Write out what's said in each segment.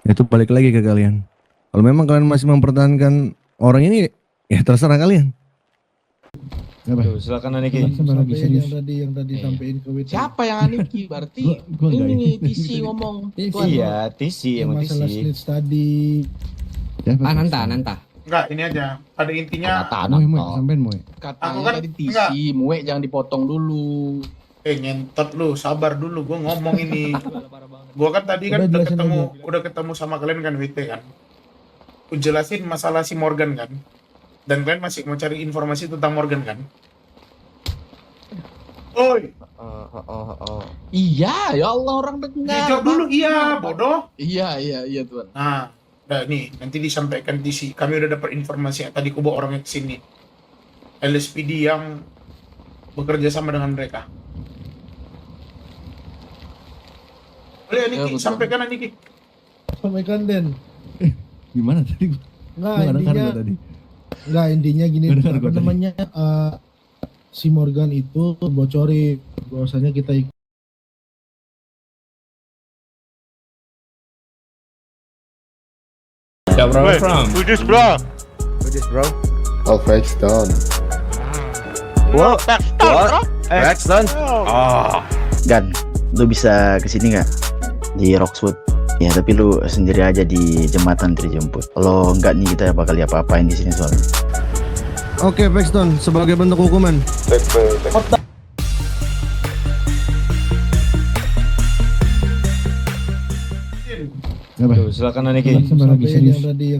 Itu balik lagi ke kalian. Kalau memang kalian masih mempertahankan orang ini, ya terserah kalian. Apa? Tuh, silakan Aniki. Yang tadi Iya. sampein ke WT. Siapa yang Aniki? Berarti Gua enggak ini ini. TC ngomong. Tuan. Iya, TC Yang emang masalah TC. snitch tadi. Siapa? Nanta. Enggak, ini aja. Pada intinya, Moe, sampean Moe. Katanya Aku kan tadi TC, enggak. Muek jangan dipotong dulu. nyentot lu, sabar dulu. Gue ngomong ini. Gue kan tadi kan Udah udah jelasin ketemu sama kalian kan WT kan. Aku jelasin masalah si Morgan kan. Dan kalian masih mau cari informasi tentang Morgan kan? Oi, Iya, ya Allah orang dengar. jawab dulu iya, bodoh. Iya Tuan. Nah, nih nanti disampaikan TC. Kami udah dapat informasi tadi ku bawa orangnya ke sini. LSPD yang bekerja sama dengan mereka. Boleh Aniki, betul. sampaikan Aniki. Sampaikan Den. Gimana tadi? Nggak, Gua nggak dengar intinya gua tadi. nggak intinya gini Nggak dengar apa gua tadi. namanya si Morgan itu bocorin bahwasanya kita Who's this, bro? Alfred's done. What? What? Braxton? Gan, lu bisa kesini nggak di Roxwood? Ya, tapi lu sendiri aja di jembatan terjemput. Kalau nggak nih kita bakal apa-apain di sini soalnya. Oke, Paxton, sebagai bentuk hukuman. Apa? Tuh, silakan Aniki. yang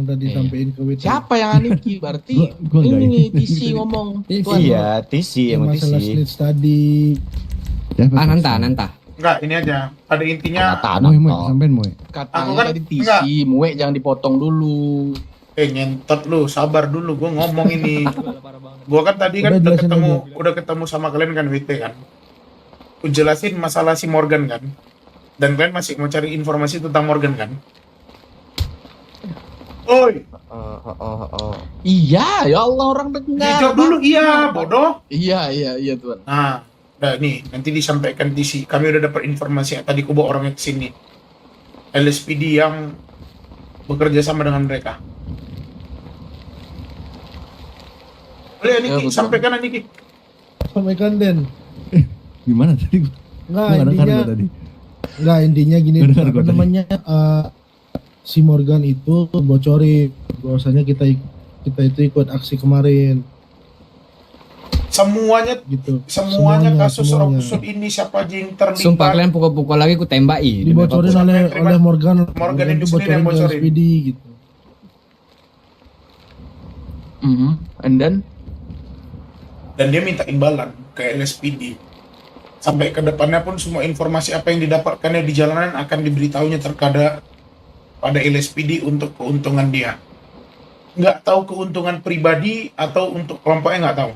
tadi Iya. sampein ke WT. Siapa yang Aniki? Berarti Gua enggak ini ini. TC ngomong. Tuan. Iya, TC Yang emang masalah TC. snitch tadi. Siapa? Nanta. Enggak, ini aja. Pada intinya, Moe, sampean Moe. Katanya Aku kan tadi TC, enggak. Muek jangan dipotong dulu. nyentot lu, sabar dulu. Gue ngomong ini. Gue kan tadi kan Udah udah jelasin udah ketemu sama kalian kan WT kan. Aku jelasin masalah si Morgan kan. Dan kalian masih mau cari informasi tentang Morgan kan? Oi, Iya, ya Allah orang dengar. jawab dulu iya, bodoh. Iya Tuan. Nah, nih nanti disampaikan TC. Kami udah dapat informasi tadi ku bawa orangnya ke sini. LSPD yang bekerja sama dengan mereka. Boleh Aniki, betul. sampaikan Aniki. Sampaikan Den. Gimana tadi? Nggak, Gua nggak dengar intinya gua tadi. nggak intinya gini Nggak dengar apa gua tadi. namanya si Morgan itu bocorin bahwasanya kita itu ikut aksi kemarin Semuanya gitu. kasus Semuanya. Roxwood ini siapa aja yang terlibat? Sumpah kalian pukul-pukul lagi ku tembaki. Dibocorin oleh Morgan. Morgan itu itu sendiri yang bocorin ke bocorin. SPD gitu. And then Dan dia minta imbalan ke LSPD. Sampai ke depannya pun semua informasi apa yang didapatkannya di jalanan akan diberitahunya terkadang pada LSPD untuk keuntungan dia. Nggak tahu keuntungan pribadi atau untuk kelompoknya, nggak tahu.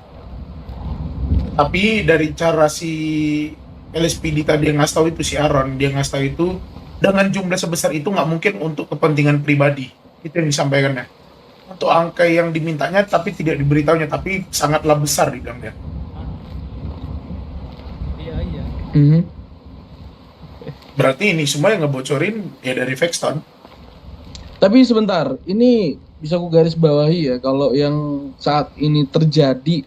Tapi dari cara si LSPD tadi yang ngasih tahu itu, si Aaron, dia ngasih tahu itu dengan jumlah sebesar itu nggak mungkin untuk kepentingan pribadi. Itu yang disampaikannya. Untuk angka yang dimintanya tapi tidak diberitahunya, tapi sangatlah besar dibilang dia. Berarti ini semua yang ngebocorin ya dari Vexton. Tapi sebentar, ini bisa aku garis bawahi ya, kalau yang saat ini terjadi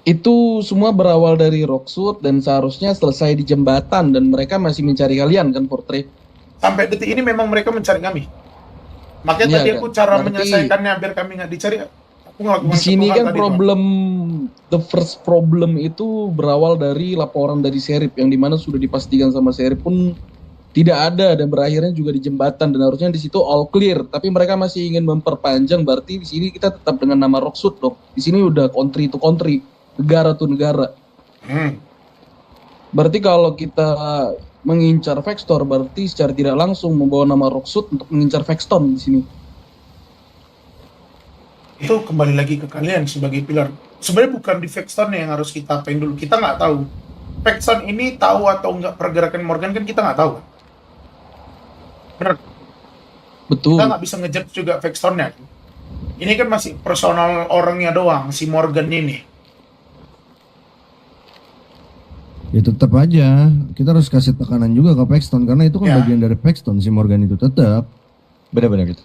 itu semua berawal dari Roxwood dan seharusnya selesai di jembatan dan mereka masih mencari kalian kan, Portrait? Sampai detik ini memang mereka mencari kami. Makanya Iya tadi kan? aku cara Berarti- menyelesaikannya biar kami nggak dicari. Aku ngelakukan Di sini satu hal kan tadi, problem, the first problem itu berawal dari laporan dari Sheriff yang dimana sudah dipastikan sama Sheriff pun tidak ada dan berakhirnya juga di jembatan dan harusnya di situ all clear. Tapi mereka masih ingin memperpanjang, berarti di sini kita tetap dengan nama Roxwood dong. Di sini udah country to country, negara to negara. Berarti kalau kita mengincar Vextor, berarti secara tidak langsung membawa nama Roxwood untuk mengincar Vexton di sini. Itu kembali lagi ke kalian sebagai pilar. Sebenarnya bukan di Vexton yang harus kita apain dulu. Kita nggak tahu. Vexton ini tahu atau nggak pergerakan Morgan kan kita nggak tahu. Bener. Betul. Kita nggak bisa ngejudge juga Vextonnya. Ini kan masih personal orangnya doang, si Morgan ini. Ya tetap aja, kita harus kasih tekanan juga ke Paxton karena itu kan Ya. bagian dari Paxton si Morgan itu tetap Benar-benar gitu.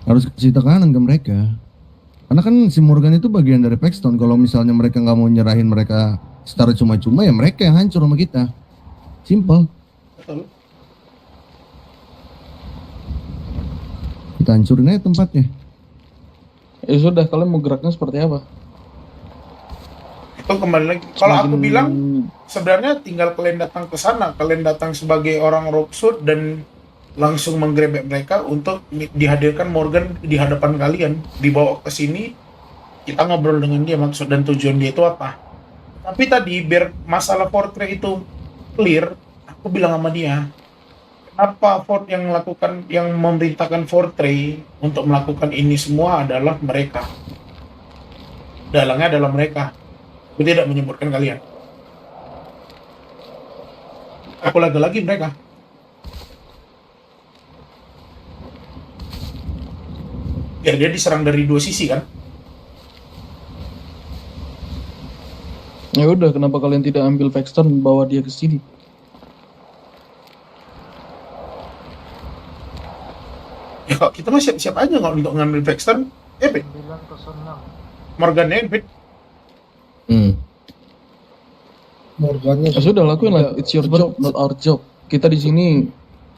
harus kasih tekanan ke mereka. Karena kan si Morgan itu bagian dari Paxton. Kalau misalnya mereka nggak mau nyerahin mereka secara cuma-cuma ya mereka yang hancur sama kita. Simple. Betul. Kita hancurin aja tempatnya. Ya sudah, kalian mau geraknya seperti apa? Itu kembali lagi. Kalau aku Semakin- bilang sebenarnya tinggal kalian datang ke sana, kalian datang sebagai orang Rocksuit dan langsung menggrebek mereka untuk dihadirkan Morgan di hadapan kalian, dibawa ke sini, kita ngobrol dengan dia maksud dan tujuan dia itu apa. Tapi tadi biar masalah portrait itu clear, aku bilang sama dia, kenapa Ford yang melakukan, yang memerintahkan Fortray untuk melakukan ini semua adalah mereka. Dalangnya adalah mereka. Aku tidak menyebutkan kalian. Aku lagi-lagi mereka. Biar dia diserang dari dua sisi kan. Ya udah, kenapa kalian tidak ambil Paxton bawa dia ke sini? Ya kok kita mah siap-siap aja nggak untuk ngambil Paxton. Ebit. Morgan Ebit. Morgannya Ya sudah, lakuin lah. It's your job, not our job. Kita di sini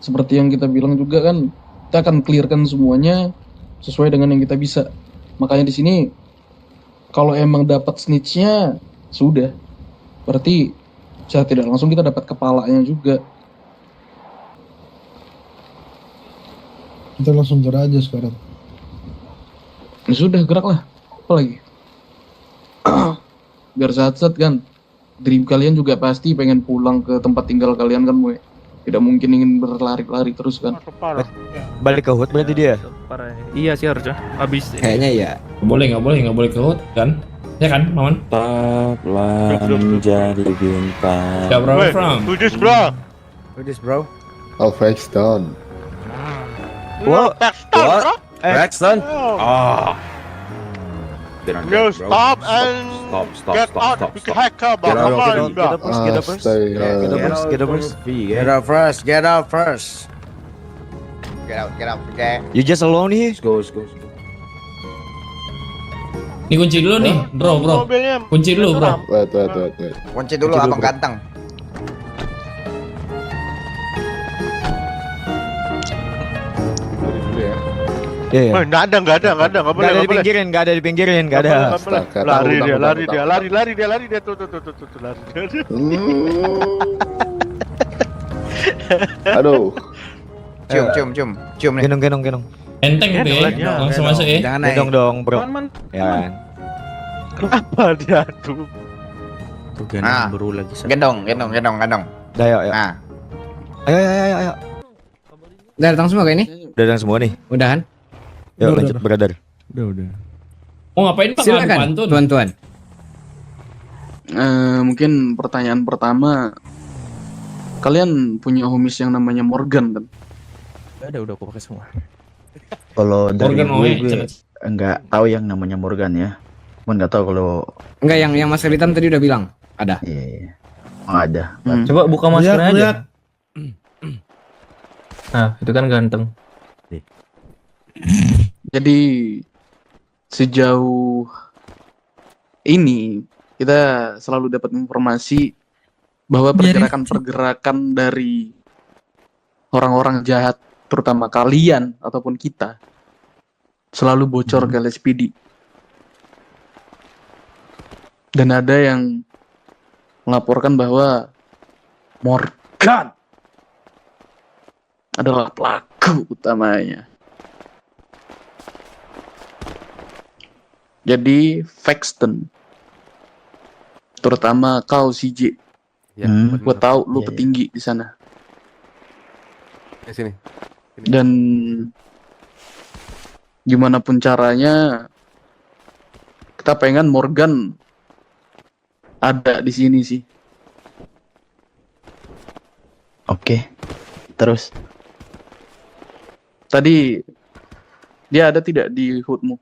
seperti yang kita bilang juga kan, kita akan clearkan semuanya sesuai dengan yang kita bisa. Makanya di sini kalau emang dapat snitch-nya sudah, berarti secara tidak langsung kita dapat kepalanya juga. kita langsung gerak aja sekarang. Ya sudah, geraklah. Apa lagi? Biar sat-sat kan. Dream kalian juga pasti pengen pulang ke tempat tinggal kalian kan, Boy. Tidak mungkin ingin berlari-lari terus kan. Balik ke HUT berarti dia. Iya sih harusnya. Habis Kayaknya ya. Nggak boleh ke HUT kan? Ya kan, Maman? Tetaplah menjadi bintang. Ya, bro, Wait, from. who this, bro? Who this, bro? Paxton. What? Paxton, What? bro? Paxton? Oh. You stop and get out. Big hacker, bro. Come on, bro. Get up first. Get out first. Get out first. Get out. Okay. You just alone here? Let's go. Ini kunci dulu nih, bro. Mobilnya Kunci dulu, bro. Wait. Kunci dulu abang ganteng. Iya. Wah, nggak ada, nggak boleh, nggak boleh. Nggak ada di pinggirin, nggak ada. Nggak boleh. Lari dia, tuh, lari dia. Aduh. Cium nih. Gendong. Enteng tuh ya, langsung masuk ya. Jangan naik. Gendong dong, bro. Ya kan. Apa dia tuh? Ah. Gendong. Dah, yuk. Nah. Ayo. Udah datang semua kayak ini? Udah datang semua nih. Udah kan? Yuk Udah, lanjut, brother. Udah. Mau ngapain Pak? Silakan, Pantun. tuan-tuan. Mungkin pertanyaan pertama, kalian punya homies yang namanya Morgan kan? udah aku pakai semua. Kalau dari Morgan gue Oe, cepet. enggak tahu yang namanya Morgan ya. Cuman enggak tahu kalau Enggak, yang masker hitam tadi udah bilang. Ada. iya. Oh, ada. Coba buka maskernya aja. Lihat. Nah, itu kan ganteng. Jadi sejauh ini kita selalu dapat informasi bahwa pergerakan-pergerakan dari orang-orang jahat, terutama kalian ataupun kita, selalu bocor ke LSPD. Dan ada yang melaporkan bahwa Morgan adalah pelaku utamanya. Jadi Paxton, terutama kau CJ, gue tahu lu Iya, petinggi di sana. Sini. Dan gimana pun caranya, kita pengen Morgan ada di sini sih. Oke. Terus Tadi dia ada tidak di HUD-mu?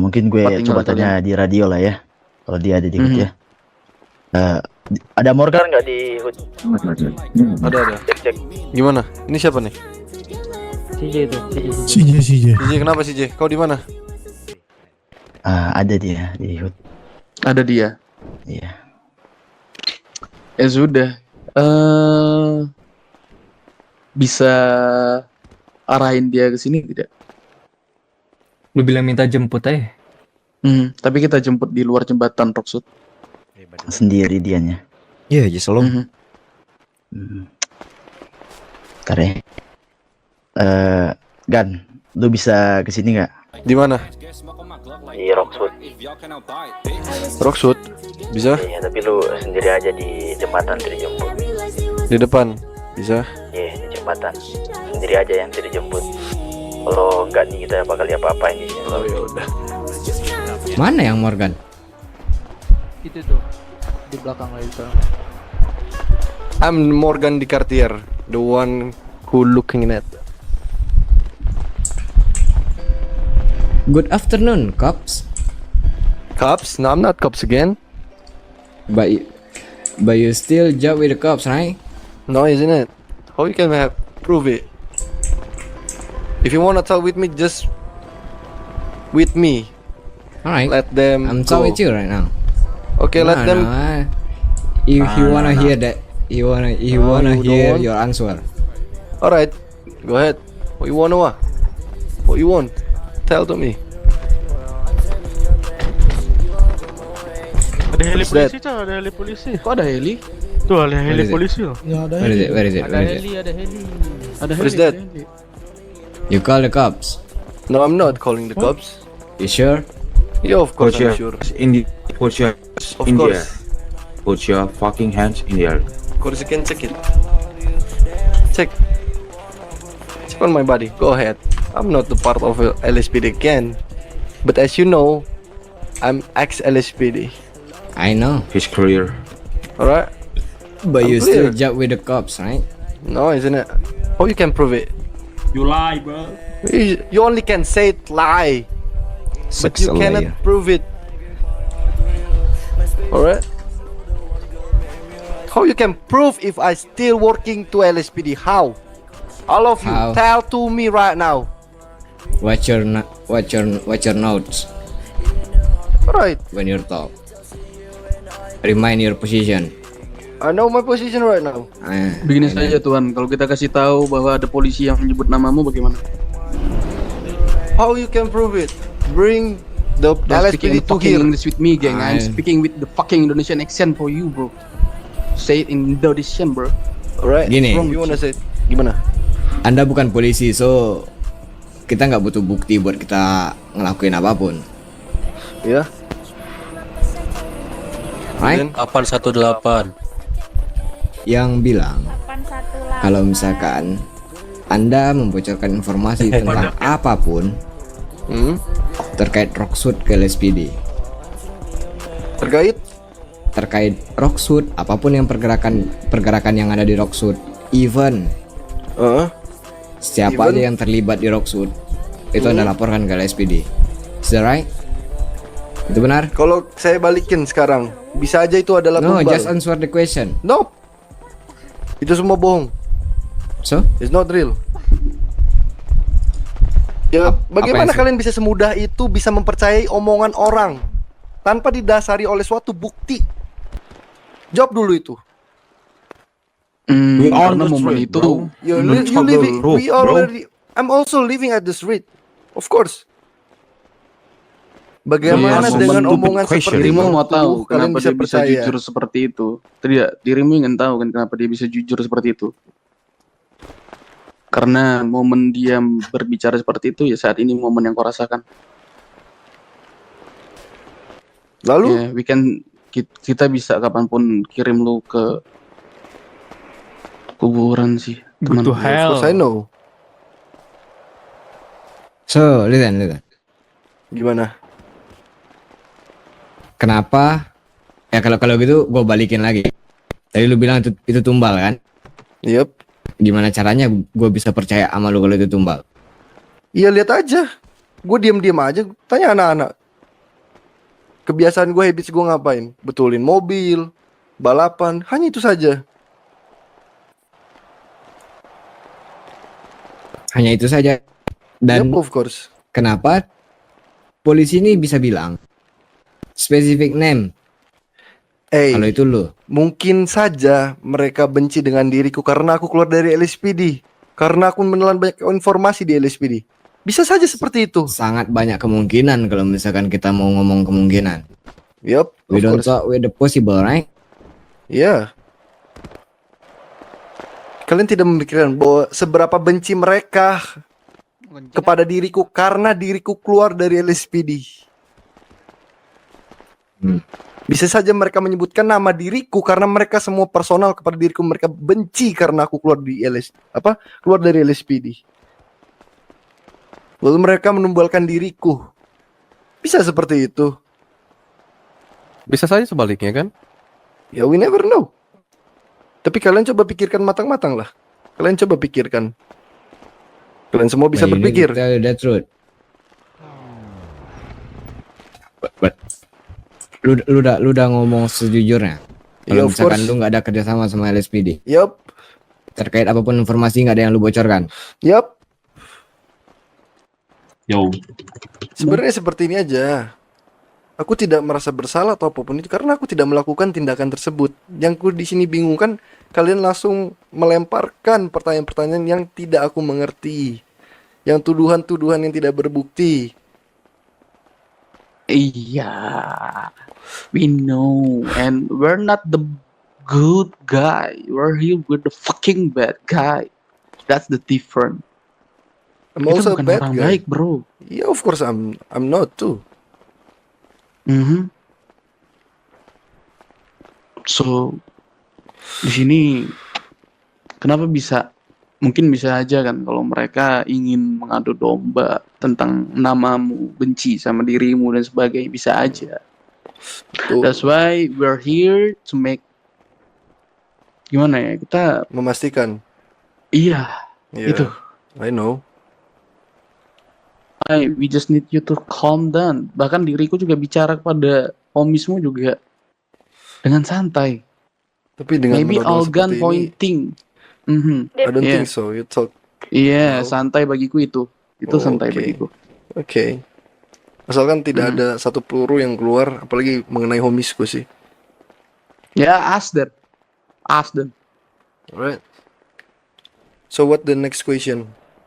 mungkin gue Tempat tinggal coba tanya di radio lah ya. Kalau dia ada di Mhm. ya. Ada Morgan nggak di HUD? Ada. Cek. Gimana? Ini siapa nih? CJ. CJ, kenapa CJ? Kau di mana? Ada dia di HUD. Ada dia. Iya. Ya sudah. Bisa arahin dia ke sini tidak? Lu bilang minta jemput aja. Tapi kita jemput di luar jembatan Rockwood. Sendiri dianya. Yeah, just alone. Ntar ya. Gan, lu bisa kesini nggak? Di mana? Di Roxwood. Roxwood. Bisa? Iya, tapi lu sendiri aja di jembatan dijemput. Di depan. Bisa? Iya, di jembatan. Sendiri aja yang dijemput. Kalau nggak nih kita bakal apa-apain di sini. Oh ya udah. Mana yang Morgan? Itu tuh di belakang itu. I'm Morgan di Cartier, the one who looking at. Good afternoon, cops. Cops? No, I'm not cops again. But you still job with the cops, right? No, isn't it? How you can prove it? If you wanna talk with me, just with me. Alright. Let them I'm go. talking with you right now. Okay, let them. If you wanna hear that, you wanna you hear don't want? your answer. Alright, go ahead. What you wanna what? What you want? Tell to me. Ada heli What's that? polisi tuh, ada heli polisi. Kok ada heli? Tuh, ada Where heli is it? polisi loh. Nggak ada. Where is it? Where is it? Where is it? ada heli. Ada What is that? You call the cops. No, I'm not calling the cops. You sure? Yeah, of course I'm sure. Put your Of course. Put your fucking hands in the air. Of course you can check it. Check. Check on my body. Go ahead. I'm not the part of LSPD again. But as you know, I'm ex-LSPD. I know. His career. Alright? But I'm you still clear. job with the cops, right? No, isn't it? How you can prove it? You lie, bro. You only can say it lie. But you cannot prove it. Alright? How you can prove if I still working to LSPD? How? All of you, How? tell to me right now. Watch your notes Alright, when you talk. Remind your position. I know my position right now. Begini saja Tuhan, kalau kita kasih tahu bahwa ada polisi yang menyebut namamu bagaimana? How you can prove it? Bring the Don't speak LSPD in to fucking here. English with me, gang. I'm I- speaking with the fucking Indonesian accent for you, bro. Say it in Indonesian, bro. Alright. Gini. You wanna say it? Gimana? Anda bukan polisi, so kita nggak butuh bukti buat kita ngelakuin apapun, Ya. right? Then, 818. Yang bilang kalau misalkan Anda membocorkan informasi tentang apapun terkait Roxwood ke LSPD, terkait Roxwood, apapun yang pergerakan yang ada di Roxwood, even siapa aja yang terlibat di Roxwood, itu Anda laporkan ke LSPD. Is that right? Itu benar? kalau saya balikin sekarang, bisa aja itu adalah No, tumbal. just answer the question. No. Itu semua bohong. So, It's not real. Ya, Apa bagaimana yang kalian bisa semudah itu bisa mempercayai omongan orang tanpa didasari oleh suatu bukti? Jawab dulu itu. Karena momen itu You living, we already. I'm also living at the street, of course. Bagaimana Iya, dengan momen omongan seperti dirimu mau itu, tahu kalian kenapa bisa dia bisa percaya? jujur seperti itu. Tidak, dirimu ingin tahu kan kenapa dia bisa jujur seperti itu. Karena momen dia berbicara seperti itu ya saat ini momen yang kau rasakan. Lalu, Ya, kita bisa kapanpun kirim lu ke kuburan sih, teman. Go to hell. of course I know. so listen. Gimana? Kenapa? Ya kalau gitu gue balikin lagi. Tadi lu bilang itu tumbal kan? Yep. Gimana caranya gue bisa percaya sama lu kalau itu tumbal? Iya, lihat aja. Gue diam-diam aja. Tanya anak-anak. Kebiasaan gue, habits gue ngapain? Betulin mobil, balapan, hanya itu saja. Hanya itu saja. Dan Yep, of course. kenapa polisi ini bisa bilang specific name kalau itu lu? Mungkin saja mereka benci dengan diriku karena aku keluar dari LSPD. Karena aku menelan banyak informasi di LSPD. Bisa saja seperti itu. Sangat banyak kemungkinan kalau misalkan kita mau ngomong kemungkinan. Yup, We don't talk with the possible, right? Iya. Kalian tidak memikirkan bahwa seberapa benci mereka kepada diriku karena diriku keluar dari LSPD. Bisa saja mereka menyebutkan nama diriku karena mereka semua personal kepada diriku, mereka benci karena aku keluar keluar dari LSPD. Lalu mereka menumbalkan diriku. Bisa seperti itu. Bisa saja sebaliknya kan? Ya, we never know. Tapi kalian coba pikirkan matang-matang lah. Kalian coba pikirkan. Kalian semua bisa But you need berpikir. to tell you the truth. But lu udah ngomong sejujurnya. Yeah, Kalau of misalkan course. lu nggak ada kerjasama sama LSPD. Yup, Terkait apapun informasi nggak ada yang lu bocorkan. yup. Yo. Sebenarnya seperti ini aja. Aku tidak merasa bersalah atau apapun itu karena aku tidak melakukan tindakan tersebut. Yang ku di sini bingung kan, kalian langsung melemparkan pertanyaan-pertanyaan yang tidak aku mengerti. Yang tuduhan-tuduhan yang tidak berbukti. Iya, we know, and we're not the good guy. We're here with the fucking bad guy. That's the difference. I'm Kita also a bukan bad orang guy. baik, bro. Yeah, of course I'm not too. So di sini kenapa bisa? Mungkin bisa aja kan kalau mereka ingin mengadu domba tentang namamu, benci sama dirimu dan sebagainya, bisa aja. That's why we're here to make, gimana ya, kita memastikan. Iya, Yeah, itu. I know. We just need you to calm down. Bahkan diriku juga bicara kepada homismu juga dengan santai. Tapi dengan Maybe menodong all gun seperti ini, pointing. I don't Yeah. think so. You talk. Iya, santai bagiku itu. Itu santai Oke. bagiku. Oke. Asalkan tidak ada satu peluru yang keluar, apalagi mengenai homisku sih. Ya, ask them. Ask them. Alright. So what the next question?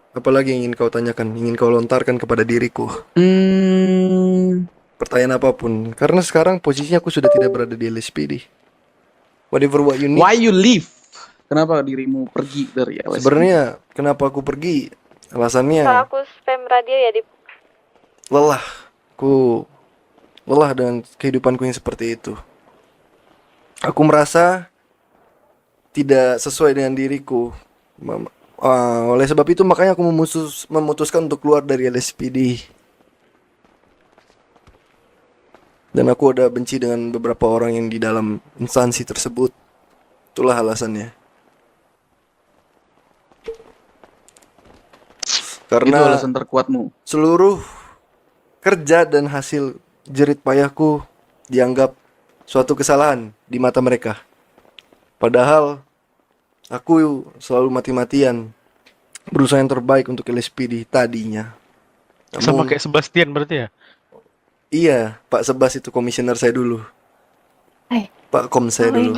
Apalagi yang ingin kau tanyakan, ingin kau lontarkan kepada diriku? Pertanyaan apapun. Karena sekarang posisinya aku sudah tidak berada di LSPD. Whatever what you need. Why you leave? Kenapa dirimu pergi dari LSPD? Sebenarnya kenapa aku pergi? Alasannya Kalau aku spam radio ya di lelah. Aku lelah dengan kehidupanku yang seperti itu. Aku merasa tidak sesuai dengan diriku. Oleh sebab itu makanya aku memutuskan untuk keluar dari LSPD. Dan aku ada benci dengan beberapa orang yang di dalam instansi tersebut. Itulah alasannya. Karena Itu alasan terkuatmu. seluruh kerja dan hasil jerit payahku dianggap suatu kesalahan di mata mereka. Padahal aku selalu mati-matian berusaha yang terbaik untuk LSPD tadinya. Sama kayak Sebastian berarti ya? Iya, Pak Sebas itu komisioner saya dulu. Pak Kom saya dulu.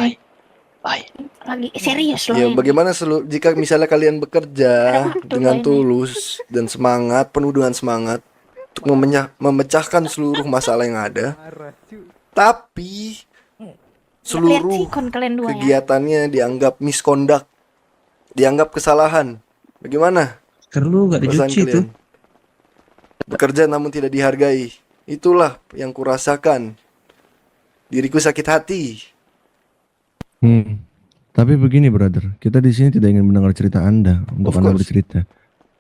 lagi serius loh. Ya, ini. bagaimana jika misalnya kalian bekerja waktu dengan ini. tulus dan semangat, penuh dengan semangat untuk memecahkan seluruh masalah yang ada, tapi Lihat seluruh sikon kalian dua ya. kegiatannya dianggap misconduct, dianggap kesalahan. Bagaimana? Perlu nggak perasaan dicuci kalian? Bekerja namun tidak dihargai. Itulah yang kurasakan. Diriku sakit hati. Tapi begini, brother, kita di sini tidak ingin mendengar cerita Anda untuk Of Anda course. bercerita.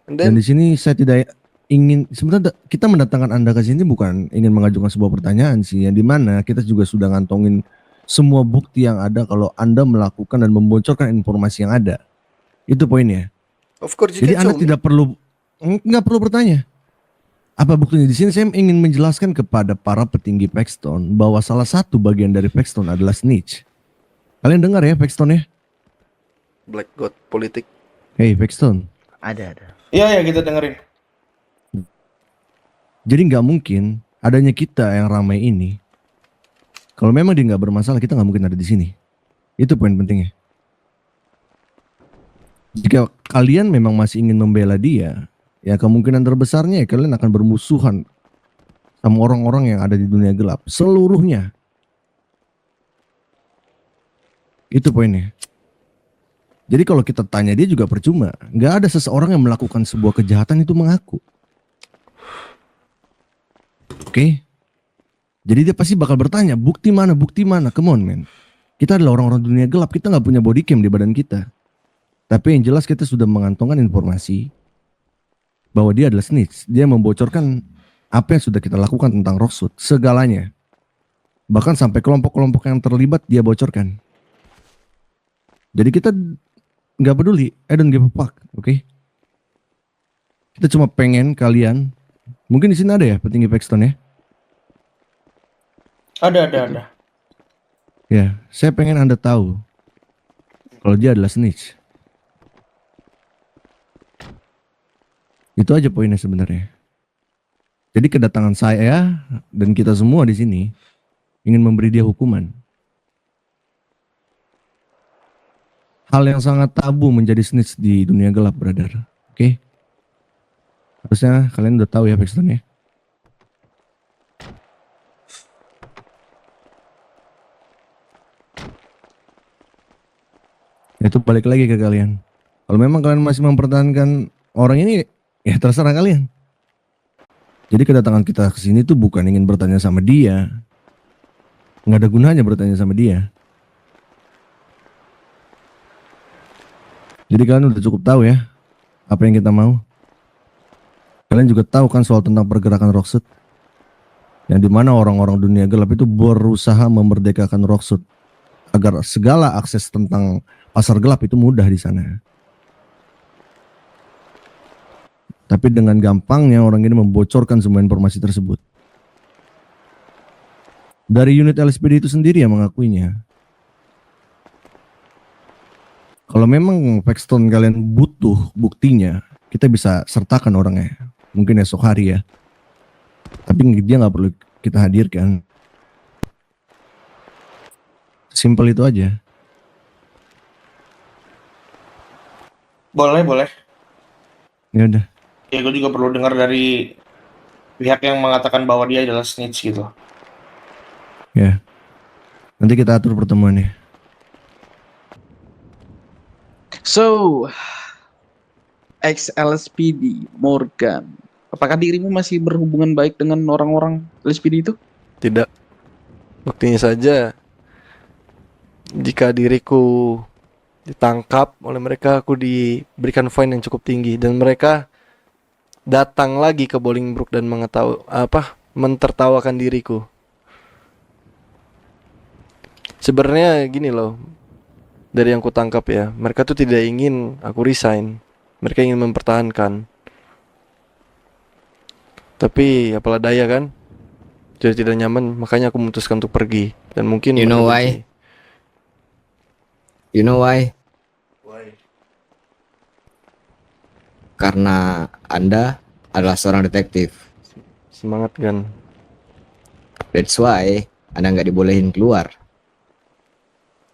And Dan then, di sini saya tidak ingin, sebenarnya kita mendatangkan Anda ke sini bukan ingin mengajukan sebuah pertanyaan sih, yang dimana kita juga sudah ngantongin semua bukti yang ada kalau Anda melakukan dan membocorkan informasi yang ada. Itu poinnya. of course you Jadi can Anda show me. tidak perlu, nggak perlu bertanya. Apa buktinya? Di sini saya ingin menjelaskan kepada para petinggi Paxton bahwa salah satu bagian dari Paxton adalah snitch. Kalian dengar ya Paxton ya? Black God politik. Hey Paxton. Ada. Iya kita dengerin. Jadi nggak mungkin adanya kita yang ramai ini. Kalau memang dia nggak bermasalah, kita nggak mungkin ada di sini. Itu poin pentingnya. Jika kalian memang masih ingin membela dia, ya kemungkinan terbesarnya ya kalian akan bermusuhan sama orang-orang yang ada di dunia gelap seluruhnya. Itu poinnya. Jadi kalau kita tanya dia juga percuma. Nggak ada seseorang yang melakukan sebuah kejahatan itu mengaku. Oke. Jadi dia pasti bakal bertanya, bukti mana? Come on man. Kita adalah orang-orang dunia gelap, kita nggak punya body cam di badan kita. Tapi yang jelas kita sudah mengantongkan informasi bahwa dia adalah snitch. Dia membocorkan apa yang sudah kita lakukan tentang Rocksuit, segalanya. Bahkan sampai kelompok-kelompok yang terlibat dia bocorkan. Jadi kita nggak peduli, I don't give a fuck, oke? Kita cuma pengen kalian, mungkin di sini ada ya petinggi Paxton ya? Ada. Ya, saya pengen Anda tahu kalau dia adalah snitch. Itu aja poinnya sebenarnya. Jadi kedatangan saya dan kita semua di sini ingin memberi dia hukuman. Hal yang sangat tabu menjadi snitch di dunia gelap, brother. Oke? Harusnya kalian udah tahu ya Paxton ya. Itu balik lagi ke kalian. Kalau memang kalian masih mempertahankan orang ini, ya terserah kalian. Jadi kedatangan kita ke sini tuh bukan ingin bertanya sama dia. Nggak ada gunanya bertanya sama dia. Jadi kalian udah cukup tahu ya apa yang kita mau. Kalian juga tahu kan soal tentang pergerakan Rocksuit, yang dimana orang-orang dunia gelap itu berusaha memerdekakan Rocksuit agar segala akses tentang pasar gelap itu mudah di sana. Tapi dengan gampangnya orang ini membocorkan semua informasi tersebut. Dari unit LSPD itu sendiri yang mengakuinya. Kalau memang Paxton kalian butuh buktinya, kita bisa sertakan orangnya. Mungkin esok hari ya. Tapi dia nggak perlu kita hadirkan. Simpel itu aja. Boleh. Ya udah. Ya gue juga perlu dengar dari pihak yang mengatakan bahwa dia adalah snitch gitu. Ya. Nanti kita atur pertemuannya. So, ex-LSPD Morgan, apakah dirimu masih berhubungan baik dengan orang-orang LSPD itu? Tidak. Buktinya saja, jika diriku ditangkap oleh mereka, aku diberikan fine yang cukup tinggi, dan mereka datang lagi ke Bolingbrook dan mentertawakan diriku. Sebenarnya gini loh, dari yang ku tangkap ya, mereka tuh tidak ingin aku resign. Mereka ingin mempertahankan. Tapi apalah daya kan, jadi tidak nyaman, makanya aku memutuskan untuk pergi. Dan mungkin You know why? You know why? Why? Karena Anda adalah seorang detektif. Semangat kan. That's why Anda nggak dibolehin keluar.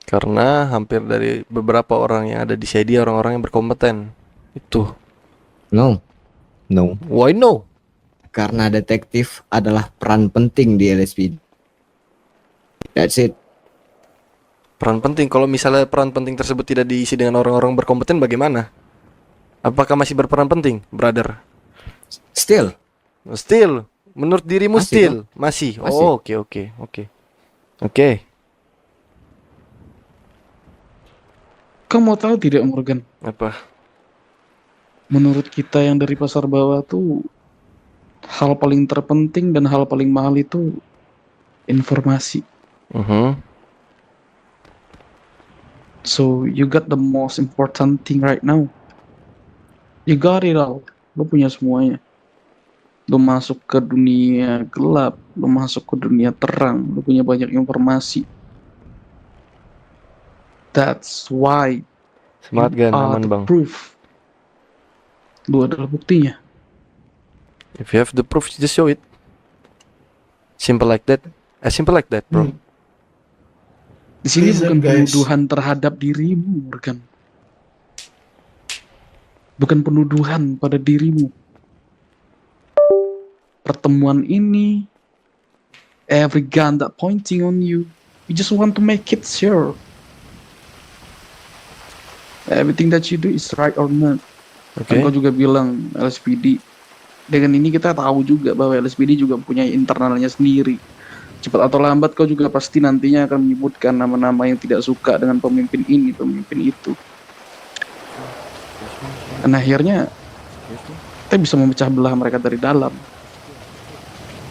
Karena hampir dari beberapa orang yang ada di CD orang-orang yang berkompeten. Itu. No. Why no? Karena detektif adalah peran penting di LSPD. That's it. Peran penting. Kalau misalnya peran penting tersebut tidak diisi dengan orang-orang berkompeten, bagaimana? Apakah masih berperan penting, brother? Still. Menurut dirimu Masih, still? Bang. Masih. Masih. Oh, oke. Kamu mau tahu tidak, Morgan? Apa? Menurut kita yang dari pasar bawah tuh, hal paling terpenting dan hal paling mahal itu informasi. So you got the most important thing right now. You got it all. Lo punya semuanya. Lo masuk ke dunia gelap, lo masuk ke dunia terang, lo punya banyak informasi. That's why Semangat you Gan, are aman the bang. proof. Lu adalah buktinya. If you have the proof, just show it. Simple like that. Simple like that, bro. Di sini Listen, bukan guys. penuduhan terhadap dirimu, Morgan. Bukan penuduhan pada dirimu. Pertemuan ini, every gun that pointing on you, you just want to make it sure. Everything that you do is right or not. Oke. Kau juga bilang LSPD. Dengan ini kita tahu juga bahwa LSPD juga punya internalnya sendiri. Cepat atau lambat kau juga pasti nantinya akan menyebutkan nama-nama yang tidak suka dengan pemimpin ini, pemimpin itu. Dan akhirnya kita bisa memecah belah mereka dari dalam.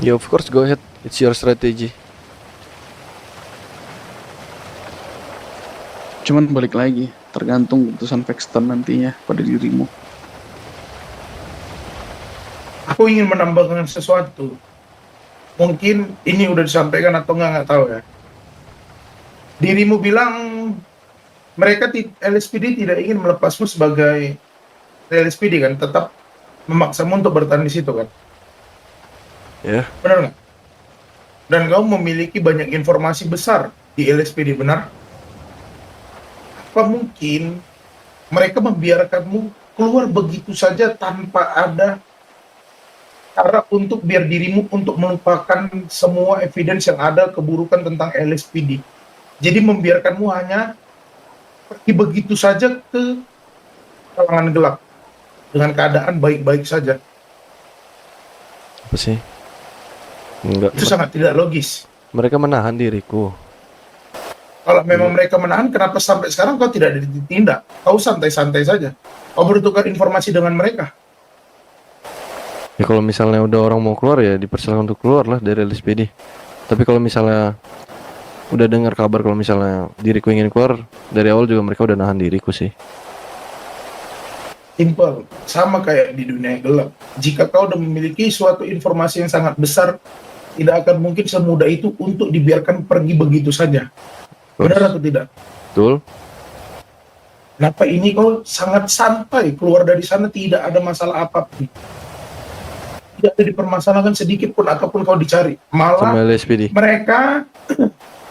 Yeah, of course, go ahead. It's your strategy. Cuman balik lagi, tergantung keputusan Paxton nantinya pada dirimu. Aku ingin menambahkan sesuatu. Mungkin ini udah disampaikan atau nggak tahu ya. Dirimu bilang mereka LSPD tidak ingin melepasmu sebagai LSPD kan, tetap memaksamu untuk bertahan di situ kan. Ya. Benar nggak? Dan kau memiliki banyak informasi besar di LSPD, benar? Apa mungkin mereka membiarkanmu keluar begitu saja tanpa ada cara untuk biar dirimu untuk melupakan semua evidence yang ada keburukan tentang LSPD? Jadi membiarkanmu hanya pergi begitu saja ke kalangan gelap dengan keadaan baik-baik saja. Apa sih? Enggak. Itu sangat tidak logis. Mereka menahan diriku. Kalau memang mereka menahan, kenapa sampai sekarang kau tidak ditindak? Kau santai-santai saja. Kau bertukar informasi dengan mereka. Ya kalau misalnya udah orang mau keluar ya dipersilakan untuk keluar lah dari LSPD. Tapi kalau misalnya udah dengar kabar kalau misalnya diriku ingin keluar, dari awal juga mereka udah nahan diriku sih. Simple, sama kayak di dunia gelap. Jika kau udah memiliki suatu informasi yang sangat besar, tidak akan mungkin semudah itu untuk dibiarkan pergi begitu saja. Benar atau tidak? Betul. Kenapa ini kau sangat santai keluar dari sana, tidak ada masalah apapun. Tidak ada dipermasalahkan sedikit pun ataupun kau dicari. Malah Sama LSPD. mereka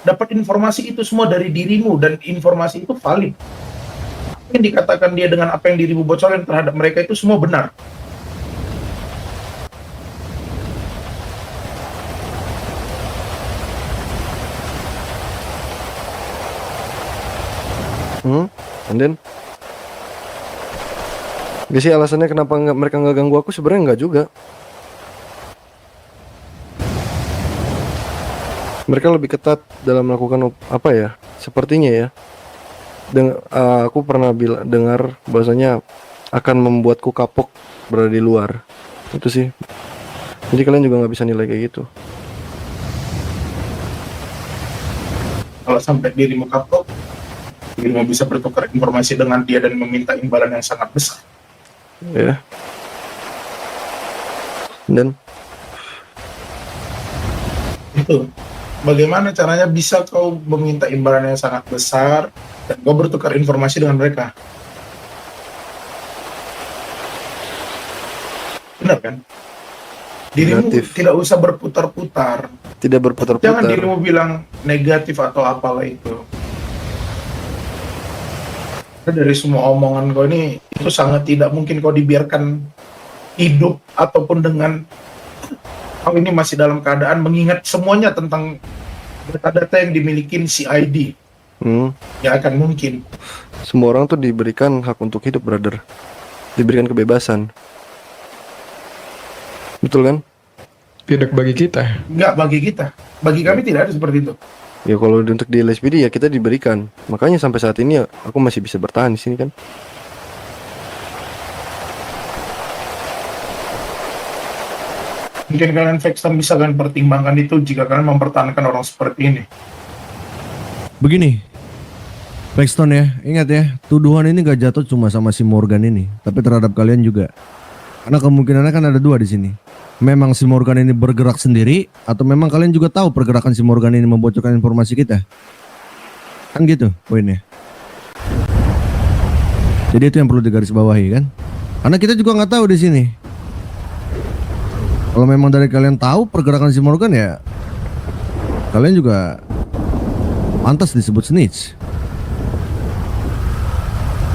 dapat informasi itu semua dari dirimu dan informasi itu valid. Apa yang dikatakan dia dengan apa yang dirimu bocorin terhadap mereka itu semua benar. And then gak sih alasannya kenapa mereka nggak ganggu aku? Sebenarnya nggak juga. Mereka lebih ketat dalam melakukan apa ya? Sepertinya ya. Aku pernah dengar bahwasanya akan membuatku kapok berada di luar. Itu sih. Jadi kalian juga nggak bisa nilai kayak gitu. Kalau sampai dirimu kapok, dirimu bisa bertukar informasi dengan dia dan meminta imbalan yang sangat besar. Ya. Dan itu bagaimana caranya bisa kau meminta imbalan yang sangat besar dan kau bertukar informasi dengan mereka? Benar kan? Dirimu tidak usah berputar-putar. Tidak berputar-putar. Jangan dirimu bilang negatif atau apalah itu. Dari semua omongan kau ini, itu sangat tidak mungkin kau dibiarkan hidup ataupun dengan kau ini masih dalam keadaan mengingat semuanya tentang data-data yang dimiliki CID. Ya akan mungkin. Semua orang tuh diberikan hak untuk hidup, brother. Diberikan kebebasan. Betul kan? Tidak bagi kita. Enggak bagi kita. Bagi kami tidak ada seperti itu. Ya kalau untuk di LSPD ya kita diberikan. Makanya sampai saat ini ya aku masih bisa bertahan di sini kan. Mungkin kalian Paxton bisa kalian pertimbangkan itu jika kalian mempertahankan orang seperti ini. Begini, Paxton ya, ingat ya, tuduhan ini gak jatuh cuma sama si Morgan ini, tapi terhadap kalian juga. Karena kemungkinannya kan ada dua di sini. Memang si Morgan ini bergerak sendiri, atau memang kalian juga tahu pergerakan si Morgan ini membocorkan informasi kita. Kan gitu poinnya. Jadi itu yang perlu digarisbawahi kan? Karena kita juga nggak tahu di sini. Kalau memang dari kalian tahu pergerakan si Morgan ya, kalian juga pantas disebut snitch.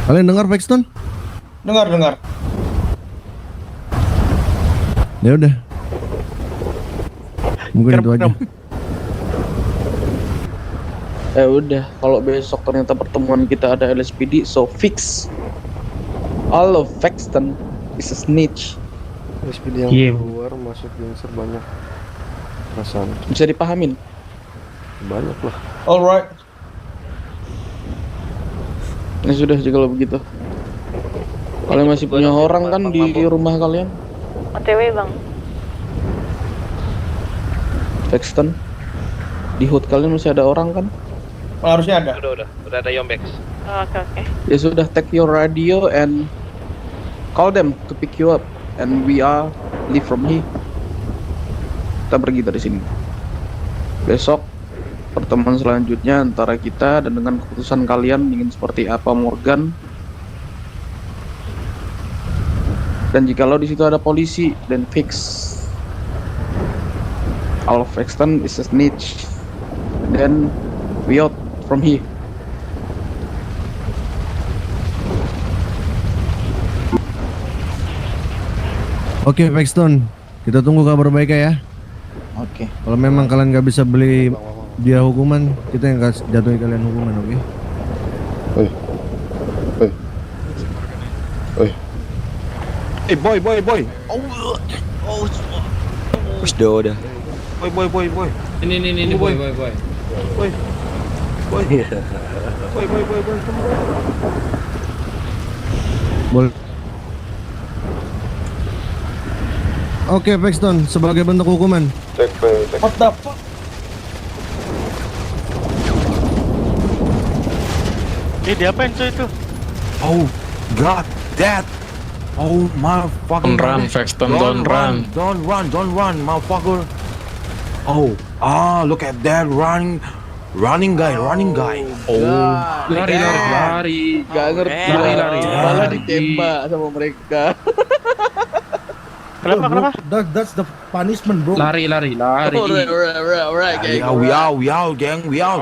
Kalian dengar Paxton? Dengar. Ya udah. Mungkin itu aja. Udah, kalau besok ternyata pertemuan kita ada LSPD, so fix. All of Paxton is a snitch. LSPD yang keluar masuk gangster banyak. Perasaan Bisa dipahamin? banyak lah. Alright. Ya sudah, kalau begitu. Kalian masih punya orang kan di rumah kalian? OTW bang. Paxton, di hood kalian masih ada orang kan? Harusnya ada. Udah ada Yombex. Oke. Ya sudah, take your radio and call them to pick you up, and we are leave from here. Kita pergi dari sini. Besok pertemuan selanjutnya antara kita, dan dengan keputusan kalian ingin seperti apa Morgan. Dan jikalau di situ ada polisi, then fix. All of Paxton is a snitch. Then we out from here. Oke Paxton, kita tunggu kabar baiknya ya. Oke. Kalau memang kalian nggak bisa beli dia hukuman, kita yang kasih jatuhi kalian hukuman, oke? Boy. Udah. Boy. Ini boy. Boleh. Oke Paxton, sebagai bentuk hukuman. What the fuck? Diapain tuh itu? Oh God, that. Oh my fucking. Don't run, Paxton, don't run. Don't run, motherfucker. Oh, look at that running guy. Oh, Lari. Gak ngerti. Lari. Malah ditembak sama mereka. Kenapa? That's the punishment, bro. Lari. Alright, gang. yeah, we out, gang, we out.